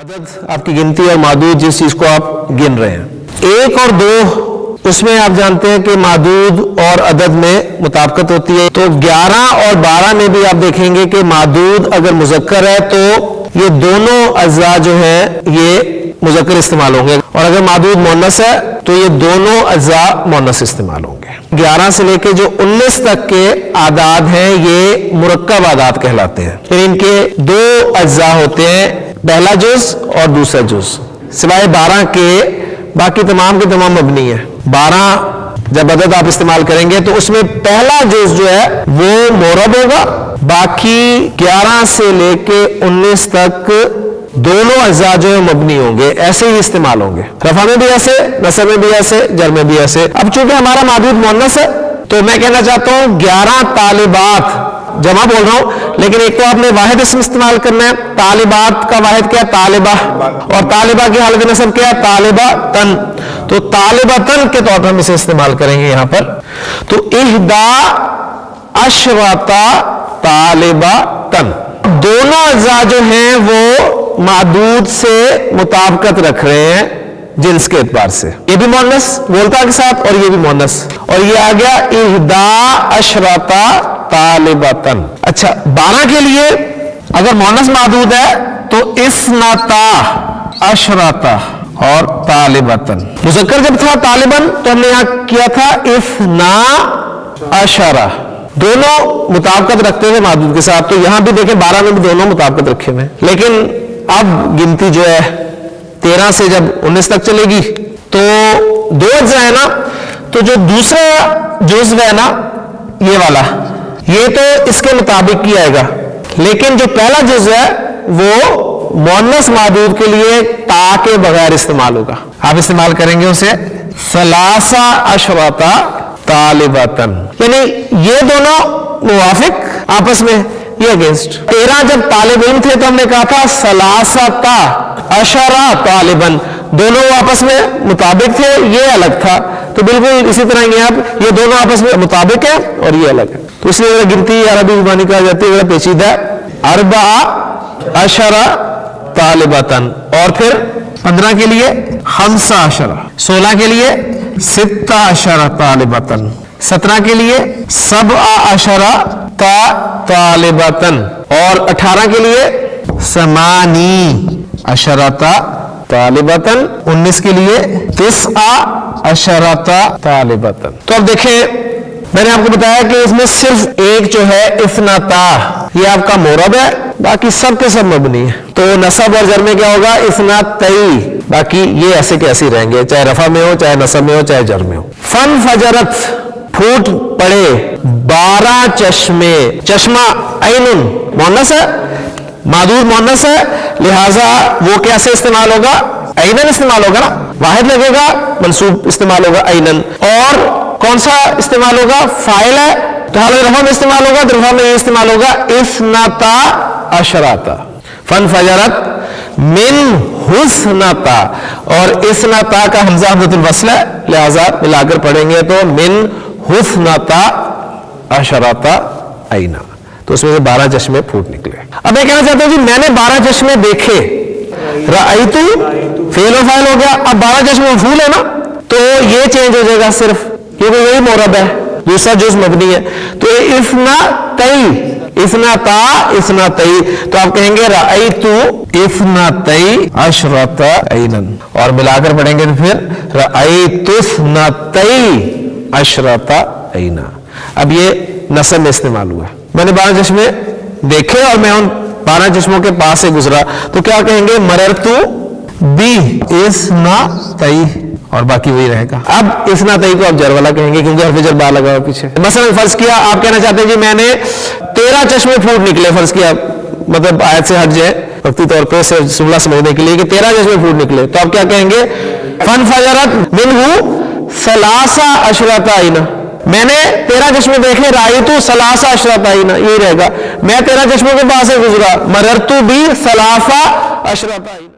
عدد آپ کی گنتی اور معدود جس چیز کو آپ گن رہے ہیں، ایک اور دو اس میں آپ جانتے ہیں کہ معدود اور عدد میں مطابقت ہوتی ہے. تو 11 اور 12 میں بھی آپ دیکھیں گے کہ معدود اگر مذکر ہے تو یہ دونوں اجزاء جو ہیں یہ مذکر استعمال ہوں گے، اور اگر معدود مؤنث ہے تو یہ دونوں اجزاء مؤنث استعمال ہوں گے. 11 سے لے کے جو 19 تک کے اعداد ہیں یہ مرکب اعداد کہلاتے ہیں، پھر ان کے دو اجزاء ہوتے ہیں، پہلا جز اور دوسرا جز، سوائے 12 کے باقی تمام کے تمام مبنی ہیں. 12 جب عدد آپ استعمال کریں گے تو اس میں پہلا جز جو ہے وہ مورب ہوگا، باقی 11 سے لے کے 19 تک دونوں اجزاء جو ہے مبنی ہوں گے، ایسے ہی استعمال ہوں گے. رفع میں بھی ایسے، نصب میں بھی ایسے، جر میں بھی ایسے. اب چونکہ ہمارا معدود مؤنث ہے تو میں کہنا چاہتا ہوں 11 طالبات جمع بول رہا ہوں، لیکن ایک تو آپ نے واحد اسم استعمال کرنا ہے. طالبات کا واحد کیا ہے؟ طالبہ. اور طالبہ کی حالت نصب کیا ہے؟ طالبۃن. تو طالبۃن کے طور پر ہم اسے استعمال کریں گے یہاں پر. تو 11 عشرۃ طالبۃن، دونوں اجزاء جو ہیں وہ معدود سے مطابقت رکھ رہے ہیں جنس کے اعتبار سے. یہ بھی مؤنث بولتا کے ساتھ اور یہ بھی مؤنث، اور یہ آ گیا 11 عشرۃ طالبۃن. اچھا 12 کے لیے اگر مؤنث معدود ہے تو اثنتا عشرۃ اور طالبۃن. مذکر جب تھا طالباً تو ہم نے یہاں کیا تھا اثنا عشرہ، دونوں مطابقت رکھتے ہیں معدود کے ساتھ. تو یہاں بھی دیکھیں 12 میں بھی دونوں مطابقت رکھے ہوئے ہیں، لیکن اب گنتی جو ہے 13 سے جب 19 تک چلے گی تو دو اجزاء ہے نا، تو جو دوسرا جزو ہے نا یہ والا، یہ تو اس کے مطابق ہی آئے گا، لیکن جو پہلا جزو ہے وہ مؤنث معدود کے لیے تا کے بغیر استعمال ہوگا. آپ استعمال کریں گے اسے ثلاثہ عشرۃ طالبۃن، یعنی یہ دونوں موافق آپس میں، یہ اگینسٹ. 13 جب طالب علم تھے تو ہم نے کہا تھا ثلاثۃ عشرہ طالباً، دونوں آپس میں مطابق تھے، یہ الگ تھا. تو بالکل اسی طرح یہ دونوں آپس میں مطابق ہیں اور یہ الگ ہے. تو اس لیے گنتی عربی زبانی کہا جاتی ہے، بڑا پیچیدہ ہے. 14 عشرہ طالبۃن، اور پھر 15 کے لیے 15 عشرہ، 16 کے لیے 16 عشرہ طالبۃن، 17 کے لیے 17 عشرہ طالبۃن، اور 18 کے لیے 18 عشرہ طالبۃن، 19 کے لیے 19 عشرہ طالبۃن. تو اب دیکھیں میں نے آپ کو بتایا کہ اس میں صرف ایک جو ہے اثنتا، یہ آپ کا مورب ہے، باقی سب کے سب مبنی ہے. تو نصب اور جر میں کیا ہوگا؟ اثنتئی، باقی یہ ایسے کے ایسے رہیں گے، چاہے رفع میں ہو، چاہے نصب میں ہو، چاہے جر میں ہو. فن فجرت، پھوٹ پڑے 12 چشمے. چشمہ عین مؤنث ہے، معدود مؤنث ہے، لہذا وہ کیسے استعمال ہوگا؟ عینن استعمال ہوگا نا، واحد لگے گا، منصوب استعمال ہوگا عینن. اور کون سا استعمال ہوگا؟ فاعل ہے تو حالت رفع میں استعمال ہوگا، تو رفع میں یہ استعمال ہوگا اثنتا عشرۃ. فن فجرت من حسنتا، اور اثنتا کا حمزہ حمزۃ الوصل ہے، لہذا ملا کر پڑھیں گے تو من حسنتا عشرۃ عینا. تو اس میں سے 12 چشمے پھوٹ نکلے. اب میں کہنا چاہتا ہوں جی میں نے 12 چشمے دیکھے، رأیتو فعل و فاعل ہو گیا، اب 12 چشمے مفعول ہے نا، تو یہ چینج ہو جائے گا صرف، کیونکہ وہی مورب ہے، دوسرا جز مبنی ہے. تو اثنتئی، اثنتا اثنتئی، تو آپ کہیں گے رأیتو اثنتئی عشرۃ عینا، اور ملا کر پڑھیں گے تو پھر رأیتو اثنتئی عشرۃ عینا. اب یہ نصب میں استعمال ہوا، میں نے 12 چشمے دیکھے اور میں ان 12 چشموں کے پاس سے گزرا، تو کیا کہیں گے؟ مررتو بی اثنتئی، اور باقی وہی رہے گا. اب اثنتئی کو آپ جر والا کہیں گے کیونکہ حرف جر با لگا ہوا پیچھے. مثلا فرض کیا آپ کہنا چاہتے ہیں جی میں نے 13 چشمے پھوٹ نکلے، فرض کیا مطلب آیت سے ہٹ جائے وقتی طور پہ جملہ سمجھنے کے لیے کہ 13 چشمے پھوٹ نکلے، تو آپ کیا کہیں گے؟ فن فجرت منہ ثلاثہ عشرۃ عینا، میں نے 13 چشمے دیکھے، رأیتو ثلاثہ عشرۃ عینا، یہی رہے گا. میں 13 چشموں کے پاس سے گزرا، مررتو بھی ثلاثہ عشرۃ عینا.